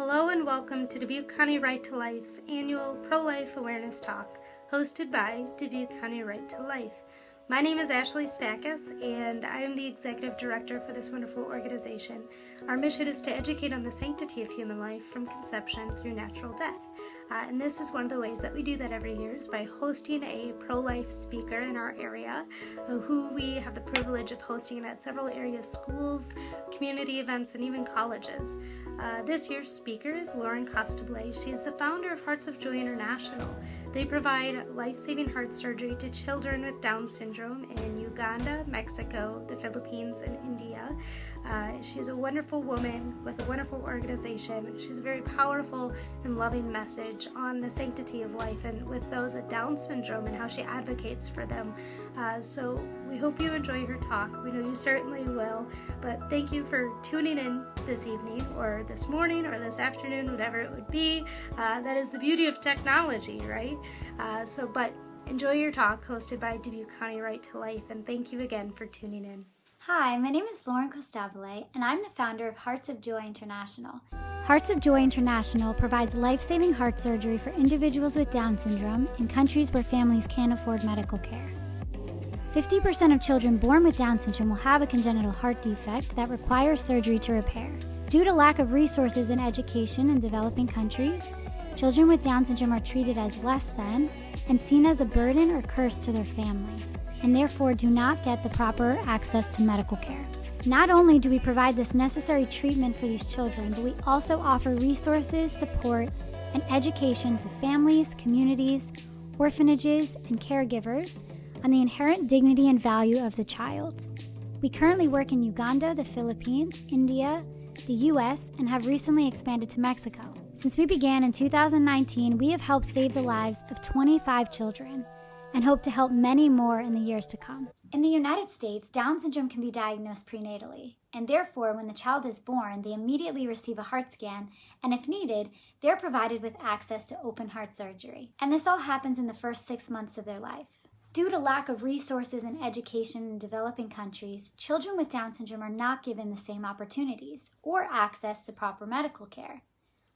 Hello and welcome to Dubuque County Right to Life's annual Pro-Life Awareness Talk, hosted by Dubuque County Right to Life. My name is Ashley Stackus, and I am the Executive Director for this wonderful organization. Our mission is to educate on the sanctity of human life from conception through natural death. And this is one of the ways that we do that every year is by hosting a pro-life speaker in our area, who we have the privilege of hosting at several area schools, community events, and even colleges. This year's speaker is Lauren Costabile. She is the founder of Hearts of Joy International. They provide life-saving heart surgery to children with Down syndrome in Uganda, Mexico, the Philippines, and India. She is a wonderful woman with a wonderful organization. She has a very powerful and loving message on the sanctity of life and with those with Down syndrome and how she advocates for them. So we hope you enjoy her talk. We know you certainly will. But thank you for tuning in this evening or this morning or this afternoon, whatever it would be. That is the beauty of technology, right? But enjoy your talk hosted by Dubuque County Right to Life, and thank you again for tuning in. Hi, my name is Lauren Costabile, and I'm the founder of Hearts of Joy International. Hearts of Joy International provides life-saving heart surgery for individuals with Down syndrome in countries where families can't afford medical care. 50% of children born with Down syndrome will have a congenital heart defect that requires surgery to repair. Due to lack of resources and education in developing countries, children with Down syndrome are treated as less than and seen as a burden or curse to their family, and therefore do not get the proper access to medical care. Not only do we provide this necessary treatment for these children, but we also offer resources, support, and education to families, communities, orphanages, and caregivers on the inherent dignity and value of the child. We currently work in Uganda, the Philippines, India, the US, and have recently expanded to Mexico. Since we began in 2019, we have helped save the lives of 25 children and hope to help many more in the years to come. In the United States, Down syndrome can be diagnosed prenatally, and therefore when the child is born, they immediately receive a heart scan, and if needed, they're provided with access to open heart surgery. And this all happens in the first 6 months of their life. Due to lack of resources and education in developing countries, children with Down syndrome are not given the same opportunities or access to proper medical care,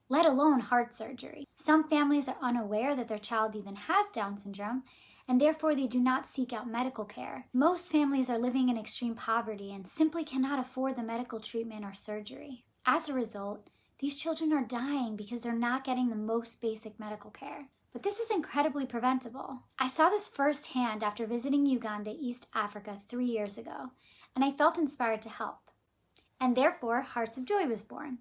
let alone heart surgery. Some families are unaware that their child even has Down syndrome, and therefore they do not seek out medical care. Most families are living in extreme poverty and simply cannot afford the medical treatment or surgery. As a result, these children are dying because they're not getting the most basic medical care. But this is incredibly preventable. I saw this firsthand after visiting Uganda, East Africa 3 years ago, and I felt inspired to help. And therefore, Hearts of Joy was born.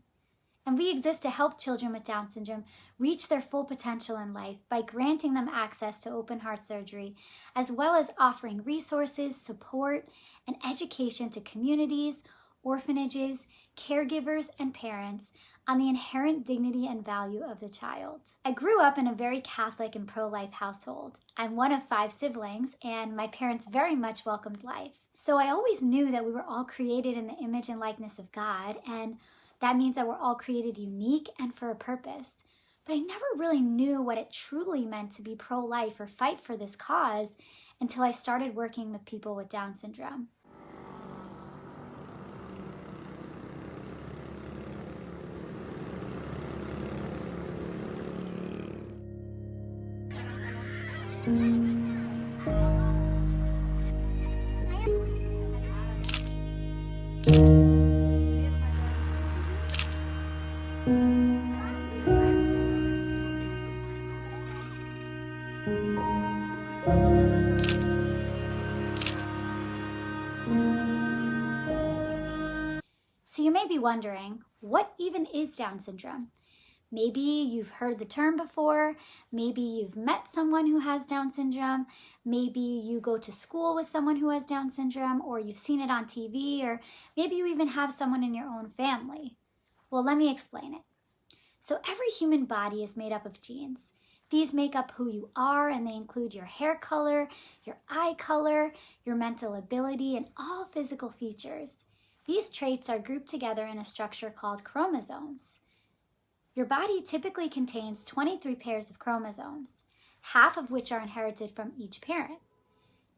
And we exist to help children with Down syndrome reach their full potential in life by granting them access to open heart surgery, as well as offering resources, support, and education to communities, orphanages, caregivers, and parents on the inherent dignity and value of the child. I grew up in a very Catholic and pro-life household. I'm one of 5 siblings, and my parents very much welcomed life. So I always knew that we were all created in the image and likeness of God, and that means that we're all created unique and for a purpose. But I never really knew what it truly meant to be pro-life or fight for this cause until I started working with people with Down syndrome. So you may be wondering, what even is Down syndrome? Maybe you've heard the term before, maybe you've met someone who has Down syndrome, maybe you go to school with someone who has Down syndrome, or you've seen it on TV, or maybe you even have someone in your own family. Well, let me explain it. So every human body is made up of genes. These make up who you are, and they include your hair color, your eye color, your mental ability, and all physical features. These traits are grouped together in a structure called chromosomes. Your body typically contains 23 pairs of chromosomes, half of which are inherited from each parent.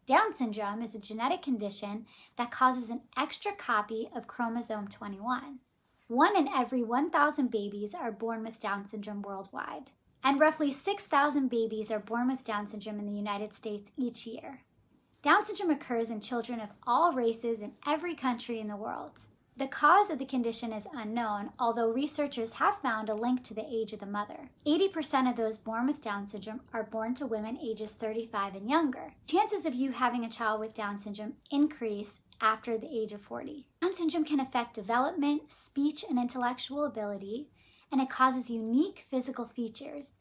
Down syndrome is a genetic condition that causes an extra copy of chromosome 21. 1 in every 1,000 babies are born with Down syndrome worldwide. And roughly 6,000 babies are born with Down syndrome in the United States each year. Down syndrome occurs in children of all races in every country in the world. The cause of the condition is unknown, although researchers have found a link to the age of the mother. 80% of those born with Down syndrome are born to women ages 35 and younger. Chances of you having a child with Down syndrome increase after the age of 40. Down syndrome can affect development, speech, and intellectual ability, and it causes unique physical features,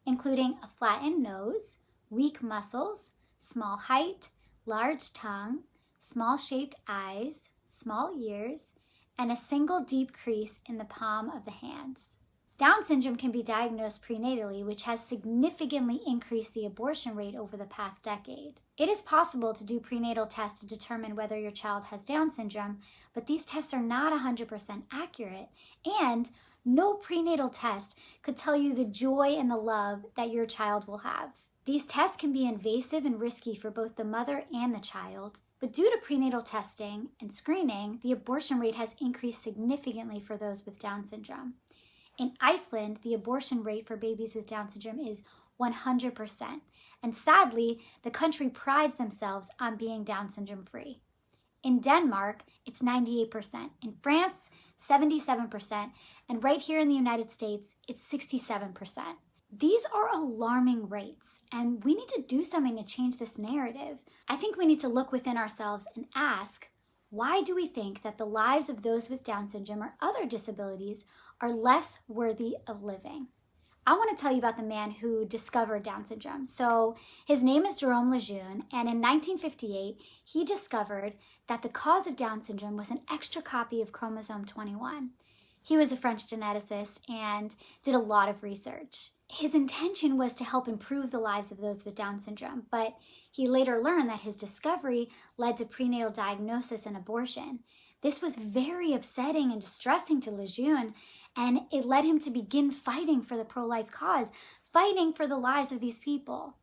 including a flattened nose, weak muscles, small height, large tongue, small-shaped eyes, small ears, and a single deep crease in the palm of the hands. Down syndrome can be diagnosed prenatally, which has significantly increased the abortion rate over the past decade. It is possible to do prenatal tests to determine whether your child has Down syndrome, but these tests are not 100% accurate, and no prenatal test could tell you the joy and the love that your child will have. These tests can be invasive and risky for both the mother and the child, but due to prenatal testing and screening, the abortion rate has increased significantly for those with Down syndrome. In Iceland, the abortion rate for babies with Down syndrome is 100%, and sadly, the country prides themselves on being Down syndrome free. In Denmark, it's 98%. In France, 77%, and right here in the United States, it's 67%. These are alarming rates, and we need to do something to change this narrative. I think we need to look within ourselves and ask, why do we think that the lives of those with Down syndrome or other disabilities are less worthy of living? I want to tell you about the man who discovered Down syndrome. So his name is Jerome Lejeune, and in 1958, he discovered that the cause of Down syndrome was an extra copy of chromosome 21. He was a French geneticist and did a lot of research. His intention was to help improve the lives of those with Down syndrome, but he later learned that his discovery led to prenatal diagnosis and abortion. This was very upsetting and distressing to Lejeune, and it led him to begin fighting for the pro-life cause, fighting for the lives of these people.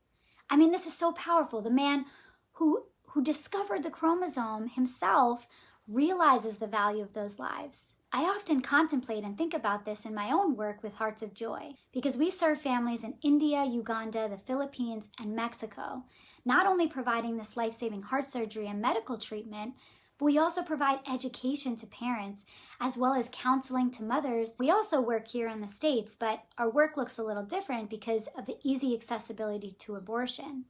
I mean, this is so powerful. The man who discovered the chromosome himself realizes the value of those lives. I often contemplate and think about this in my own work with Hearts of Joy, because we serve families in India, Uganda, the Philippines, and Mexico, not only providing this life-saving heart surgery and medical treatment, but we also provide education to parents, as well as counseling to mothers. We also work here in the States, but our work looks a little different because of the easy accessibility to abortion.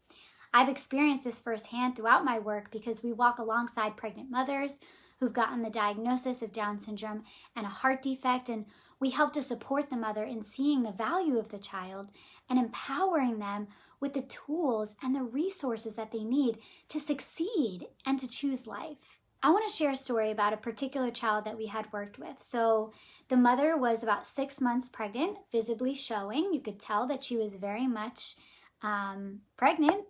I've experienced this firsthand throughout my work because we walk alongside pregnant mothers who've gotten the diagnosis of Down syndrome and a heart defect, and we help to support the mother in seeing the value of the child and empowering them with the tools and the resources that they need to succeed and to choose life. I want to share a story about a particular child that we had worked with. So the mother was about 6 months pregnant, visibly showing. You could tell that she was very much pregnant.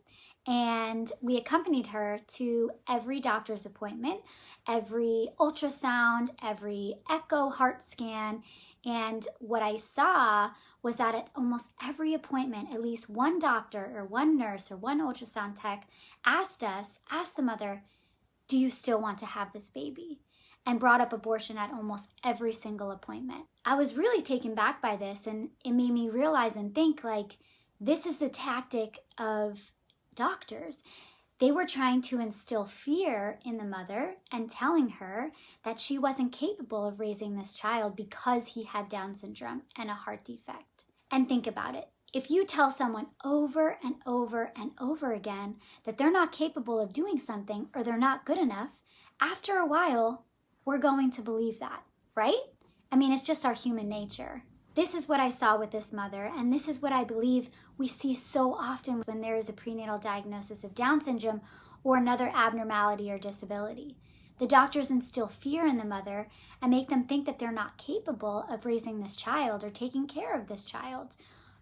And we accompanied her to every doctor's appointment, every ultrasound, every echo, heart scan. And what I saw was that at almost every appointment, at least one doctor or one nurse or one ultrasound tech asked the mother, do you still want to have this baby? And brought up abortion at almost every single appointment. I was really taken back by this, and it made me realize and think, like, this is the tactic of doctors. They were trying to instill fear in the mother and telling her that she wasn't capable of raising this child because he had Down syndrome and a heart defect. And think about it. If you tell someone over and over and over again that they're not capable of doing something or they're not good enough, after a while, we're going to believe that, right? I mean, it's just our human nature. This is what I saw with this mother, and this is what I believe we see so often when there is a prenatal diagnosis of Down syndrome or another abnormality or disability. The doctors instill fear in the mother and make them think that they're not capable of raising this child or taking care of this child,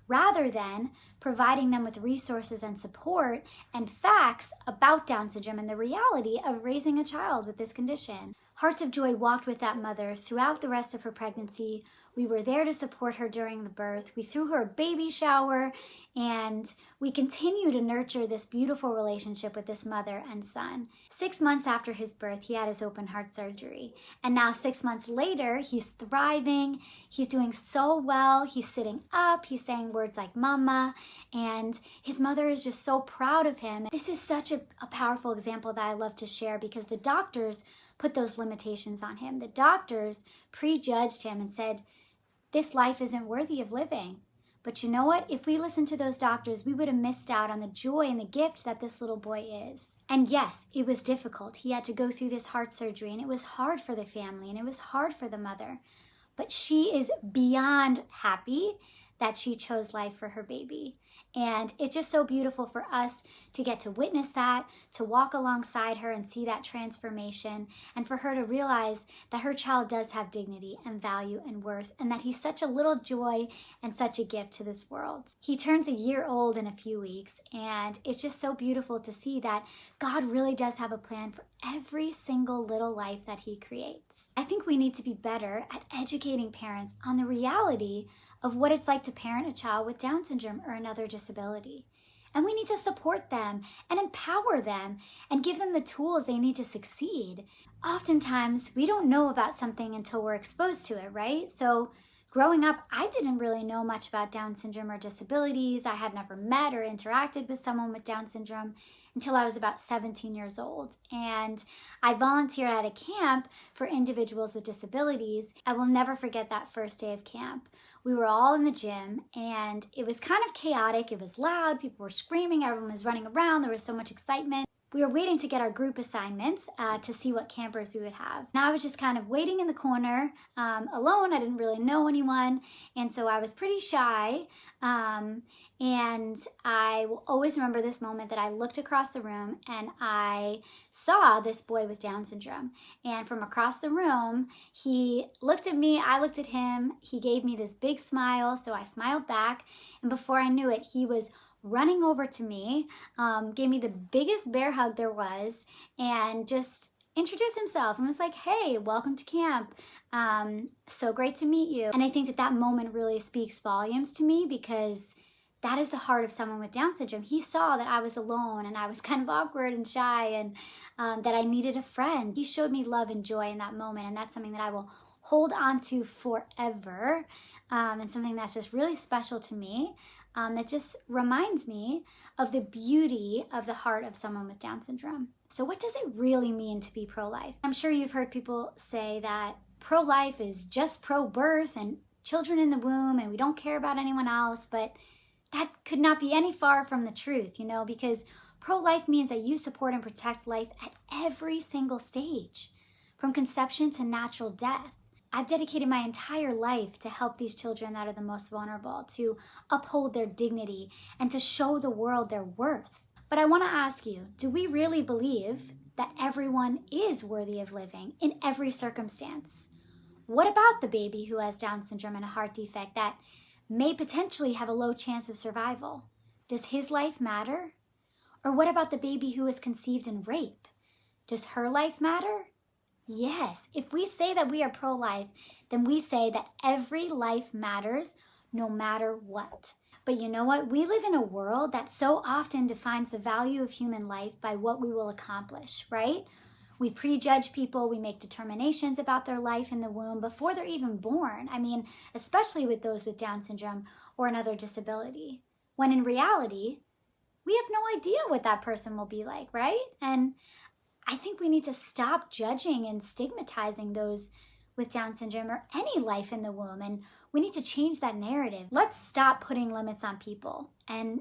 rather than providing them with resources and support and facts about Down syndrome and the reality of raising a child with this condition. Hearts of Joy walked with that mother throughout the rest of her pregnancy. We were there to support her during the birth. We threw her a baby shower, and we continue to nurture this beautiful relationship with this mother and son. 6 months after his birth, he had his open heart surgery. And now 6 months later, he's thriving. He's doing so well. He's sitting up. He's saying words like mama. And his mother is just so proud of him. This is such a powerful example that I love to share because the doctors put those limitations on him. The doctors prejudged him and said, this life isn't worthy of living. But you know what? If we listened to those doctors, we would have missed out on the joy and the gift that this little boy is. And yes, it was difficult. He had to go through this heart surgery, and it was hard for the family, and it was hard for the mother. But she is beyond happy that she chose life for her baby. And it's just so beautiful for us to get to witness that, to walk alongside her and see that transformation, and for her to realize that her child does have dignity and value and worth, and that he's such a little joy and such a gift to this world. He turns a year old in a few weeks, and it's just so beautiful to see that God really does have a plan for every single little life that he creates. I think we need to be better at educating parents on the reality of what it's like to parent a child with Down syndrome or another disability. And we need to support them and empower them and give them the tools they need to succeed. Oftentimes, we don't know about something until we're exposed to it, right? So growing up, I didn't really know much about Down syndrome or disabilities. I had never met or interacted with someone with Down syndrome until I was about 17 years old. And I volunteered at a camp for individuals with disabilities. I will never forget that first day of camp. We were all in the gym, and it was kind of chaotic. It was loud. People were screaming. Everyone was running around. There was so much excitement. We were waiting to get our group assignments to see what campers we would have. Now I was just kind of waiting in the corner alone. I didn't really know anyone, and so I was pretty shy. And I will always remember this moment that I looked across the room and I saw this boy with Down syndrome. And from across the room, he looked at me, I looked at him. He gave me this big smile, so I smiled back. And before I knew it, he was running over to me, gave me the biggest bear hug there was, and just introduced himself and was like, hey, welcome to camp. So great to meet you. And I think that that moment really speaks volumes to me because that is the heart of someone with Down syndrome. He saw that I was alone and I was kind of awkward and shy and that I needed a friend. He showed me love and joy in that moment, and that's something that I will hold on to forever, and something that's just really special to me. That just reminds me of the beauty of the heart of someone with Down syndrome. So what does it really mean to be pro-life? I'm sure you've heard people say that pro-life is just pro-birth and children in the womb and we don't care about anyone else, but that could not be any far from the truth, because pro-life means that you support and protect life at every single stage, from conception to natural death. I've dedicated my entire life to help these children that are the most vulnerable, to uphold their dignity, and to show the world their worth. But I want to ask you, do we really believe that everyone is worthy of living in every circumstance? What about the baby who has Down syndrome and a heart defect that may potentially have a low chance of survival? Does his life matter? Or what about the baby who is conceived in rape? Does her life matter? Yes, if we say that we are pro-life, then we say that every life matters no matter what. But you know what? We live in a world that so often defines the value of human life by what we will accomplish, right? We prejudge people, we make determinations about their life in the womb before they're even born. I mean, especially with those with Down syndrome or another disability. When in reality, we have no idea what that person will be like, right? And I think we need to stop judging and stigmatizing those with Down syndrome or any life in the womb, and we need to change that narrative. Let's stop putting limits on people and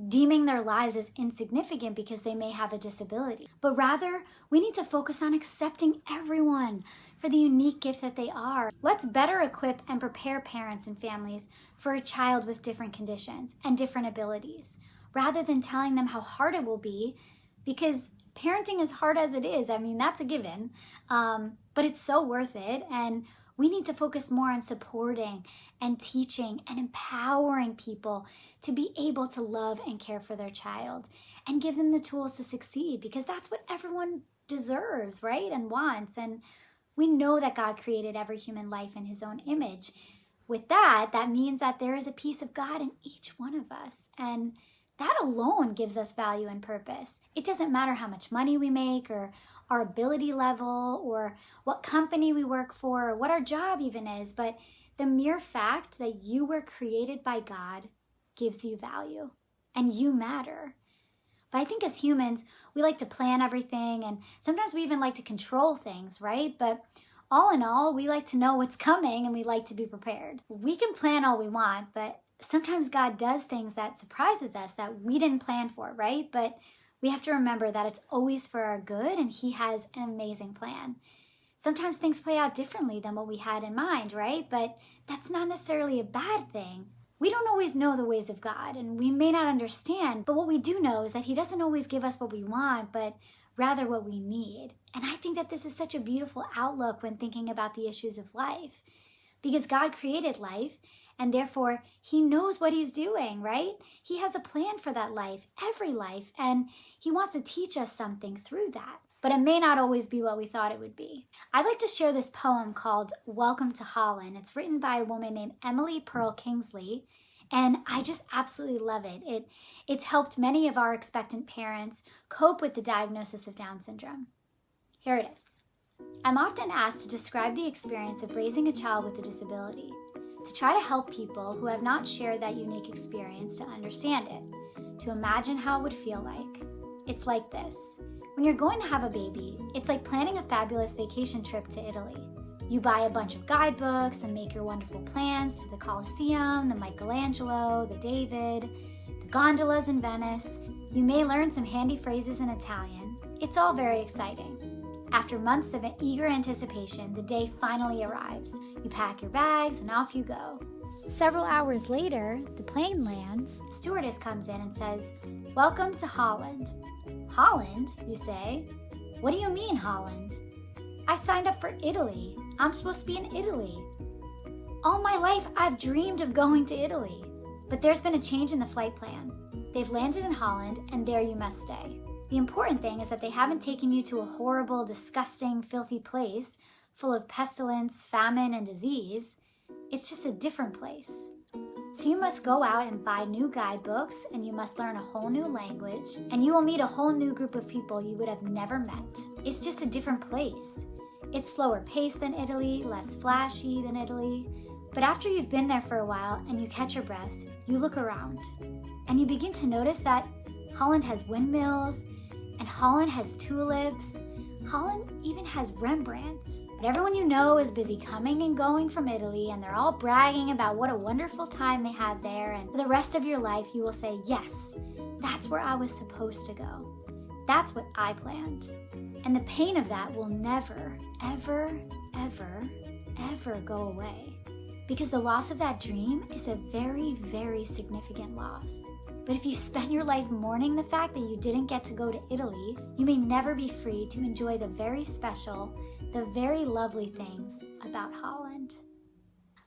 deeming their lives as insignificant because they may have a disability. But rather, we need to focus on accepting everyone for the unique gift that they are. Let's better equip and prepare parents and families for a child with different conditions and different abilities, rather than telling them how hard it will be, because parenting is hard as it is. I mean, that's a given, but it's so worth it. And we need to focus more on supporting and teaching and empowering people to be able to love and care for their child and give them the tools to succeed, because that's what everyone deserves, right? And wants. And We know that God created every human life in his own image. With that means that there is a piece of God in each one of us. And that alone gives us value and purpose. It doesn't matter how much money we make or our ability level or what company we work for or what our job even is, but the mere fact that you were created by God gives you value and you matter. But I think as humans, we like to plan everything and sometimes we even like to control things, right? But all in all, we like to know what's coming and we like to be prepared. We can plan all we want, but sometimes God does things that surprises us that we didn't plan for, right? But we have to remember that it's always for our good and he has an amazing plan. Sometimes things play out differently than what we had in mind, right? But that's not necessarily a bad thing. We don't always know the ways of God and we may not understand, but what we do know is that he doesn't always give us what we want, but rather what we need. And I think that this is such a beautiful outlook when thinking about the issues of life, because God created life and therefore he knows what he's doing, right? He has a plan for that life, every life, and he wants to teach us something through that. But it may not always be what we thought it would be. I'd like to share this poem called Welcome to Holland. It's written by a woman named Emily Pearl Kingsley, and I just absolutely love it. It's helped many of our expectant parents cope with the diagnosis of Down syndrome. Here it is. I'm often asked to describe the experience of raising a child with a disability, to try to help people who have not shared that unique experience to understand it, to imagine how it would feel like. It's like this. When you're going to have a baby, it's like planning a fabulous vacation trip to Italy. You buy a bunch of guidebooks and make your wonderful plans to the Colosseum, the Michelangelo, the David, the gondolas in Venice. You may learn some handy phrases in Italian. It's all very exciting. After months of eager anticipation, the day finally arrives. You pack your bags and off you go. Several hours later, the plane lands. The stewardess comes in and says, "Welcome to Holland." Holland, you say? What do you mean, Holland? I signed up for Italy. I'm supposed to be in Italy. All my life, I've dreamed of going to Italy. But there's been a change in the flight plan. They've landed in Holland, and there you must stay. The important thing is that they haven't taken you to a horrible, disgusting, filthy place full of pestilence, famine, and disease. It's just a different place. So you must go out and buy new guidebooks, and you must learn a whole new language, and you will meet a whole new group of people you would have never met. It's just a different place. It's slower paced than Italy, less flashy than Italy. But after you've been there for a while and you catch your breath, you look around, and you begin to notice that Holland has windmills, and Holland has tulips. Holland even has Rembrandts. But everyone you know is busy coming and going from Italy, and they're all bragging about what a wonderful time they had there, and for the rest of your life you will say, yes, that's where I was supposed to go. That's what I planned. And the pain of that will never, ever, ever, ever go away. Because the loss of that dream is a very, very significant loss. But if you spend your life mourning the fact that you didn't get to go to Italy, you may never be free to enjoy the very special, the very lovely things about Holland.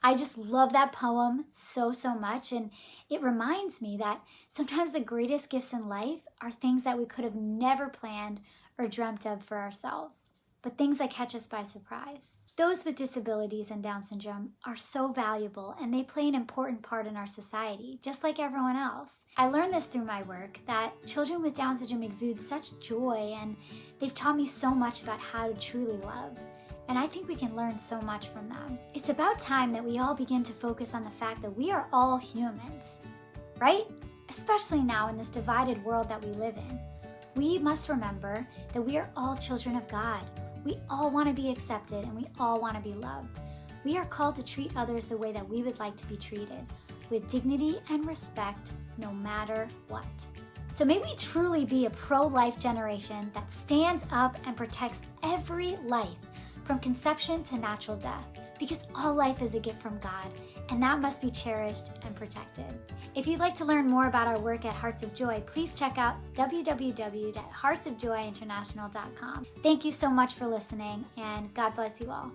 I just love that poem so, so much, and it reminds me that sometimes the greatest gifts in life are things that we could have never planned or dreamt of for ourselves, but things that catch us by surprise. Those with disabilities and Down syndrome are so valuable, and they play an important part in our society, just like everyone else. I learned this through my work, that children with Down syndrome exude such joy, and they've taught me so much about how to truly love. And I think we can learn so much from them. It's about time that we all begin to focus on the fact that we are all humans, right? Especially now in this divided world that we live in. We must remember that we are all children of God. We all want to be accepted, and we all want to be loved. We are called to treat others the way that we would like to be treated, with dignity and respect, no matter what. So may we truly be a pro-life generation that stands up and protects every life, from conception to natural death, because all life is a gift from God, and that must be cherished and protected. If you'd like to learn more about our work at Hearts of Joy, please check out www.heartsofjoyinternational.com. Thank you so much for listening, and God bless you all.